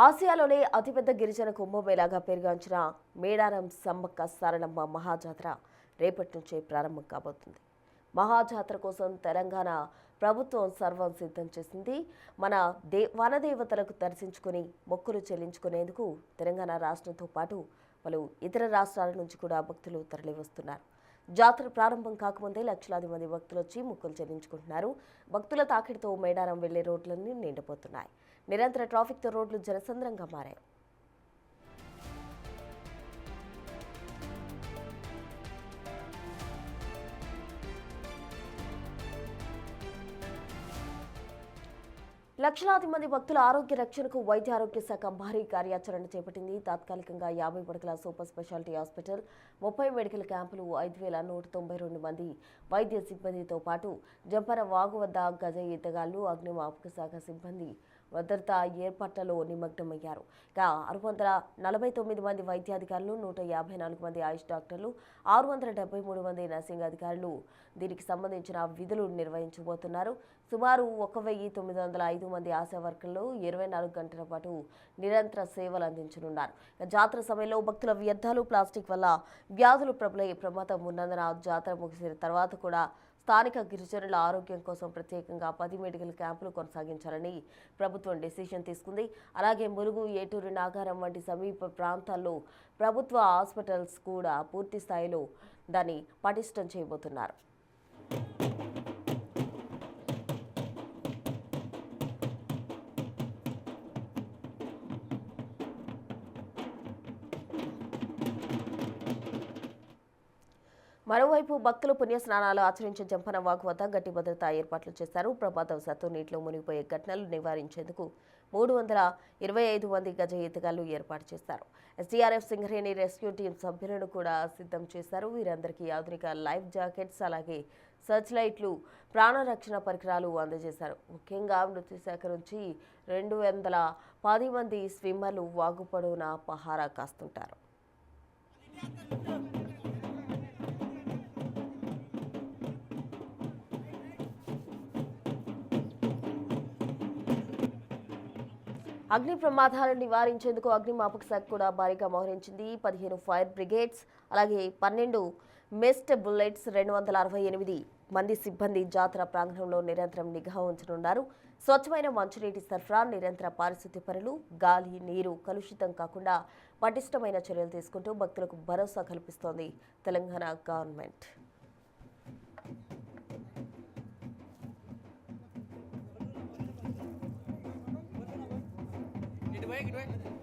ఆసియాలోనే అతిపెద్ద గిరిజన కుంభమేళాగా పేరుగాంచిన మేడారం సమ్మక్క సారలమ్మ మహాజాతర రేపటి నుంచే ప్రారంభం కాబోతుంది. మహాజాతర కోసం తెలంగాణ ప్రభుత్వం సర్వం సిద్ధం చేసింది. మన వనదేవతలకు దర్శించుకుని మొక్కులు చెల్లించుకునేందుకు తెలంగాణ రాష్ట్రంతో పాటు పలు ఇతర రాష్ట్రాల నుంచి కూడా భక్తులు తరలివస్తున్నారు. జాతర ప్రారంభం కాకముందే లక్షలాది మంది భక్తులు వచ్చి మొక్కులు చెల్లించుకుంటున్నారు. భక్తుల తాకిడితో మేడారం వెళ్లే రోడ్లన్నీ నిండిపోతున్నాయి. నిరంతర ట్రాఫిక్తో రోడ్లు జనసంద్రంగా మారాయి. లక్షలాది మంది భక్తుల ఆరోగ్య రక్షణకు వైద్య ఆరోగ్య శాఖ భారీ కార్యాచరణ చేపట్టింది. తాత్కాలికంగా 50 పడకల సూపర్ స్పెషాలిటీ హాస్పిటల్, 30 మెడికల్ క్యాంపులు, 5192 మంది వైద్య సిబ్బందితో పాటు జంపన వాగు వద్ద గజ ఈతగాళ్లు, అగ్నిమాపక శాఖ సిబ్బంది భద్రతా ఏర్పాట్లలో నిమగ్నమయ్యారు. 649 మంది వైద్యాధికారులు, 154 మంది ఆయుష్ డాక్టర్లు, 673 మంది నర్సింగ్ అధికారులు దీనికి సంబంధించిన విధులు నిర్వహించబోతున్నారు. సుమారు 1905 మంది ఆశా వర్కర్లు 24 గంటల పాటు నిరంతర సేవలు అందించనున్నారు. జాతర సమయంలో భక్తుల వ్యర్థాలు, ప్లాస్టిక్ వల్ల వ్యాధులు ప్రబలే ప్రమాదం ఉన్నందున జాతర ముగిసిన తర్వాత కూడా స్థానిక గిరిజనుల ఆరోగ్యం కోసం ప్రత్యేకంగా 10 మెడికల్ క్యాంపులు కొనసాగించాలని ప్రభుత్వం డెసిషన్ తీసుకుంది. అలాగే ములుగు, ఏటూరు, నాగారం వంటి సమీప ప్రాంతాల్లో ప్రభుత్వ హాస్పిటల్స్ కూడా పూర్తి స్థాయిలో దాన్ని పటిష్టం చేయబోతున్నారు. మరోవైపు భక్తులు పుణ్యస్నానాలు ఆచరించే జంపన వాగు వద్ద గట్టి భద్రతా ఏర్పాట్లు చేశారు. ప్రమాదవశాత్తు నీటిలో మునిగిపోయే ఘటనలు నివారించేందుకు 325 మంది గజ ఈతగాళ్లు ఏర్పాటు చేశారు. ఎస్డీఆర్ఎఫ్ సింగరేణి రెస్క్యూ టీం సభ్యులను కూడా సిద్ధం చేశారు. వీరందరికీ ఆధునిక లైఫ్ జాకెట్స్, అలాగే సర్చ్ లైట్లు, ప్రాణరక్షణ పరికరాలు అందజేశారు. ముఖ్యంగా మృతి శాఖ నుంచి 210 మంది స్విమ్మర్లు వాగు పొడవునా పహారా కాస్తుంటారు. అగ్ని ప్రమాదాలను నివారించేందుకు అగ్నిమాపక శాఖ కూడా భారీగా మోహరించింది. 15 ఫైర్ బ్రిగేడ్స్, అలాగే 12 మెస్ట్ బుల్లెట్స్, 268 మంది సిబ్బంది జాతర ప్రాంగణంలో నిరంతరం నిఘా ఉంచనున్నారు. స్వచ్ఛమైన మంచినీటి సరఫరా, నిరంతర పారిశుద్ధ్య పనులు, గాలి, నీరు కలుషితం కాకుండా పటిష్టమైన చర్యలు తీసుకుంటూ భక్తులకు భరోసా కల్పిస్తోంది తెలంగాణ గవర్నమెంట్. Get away.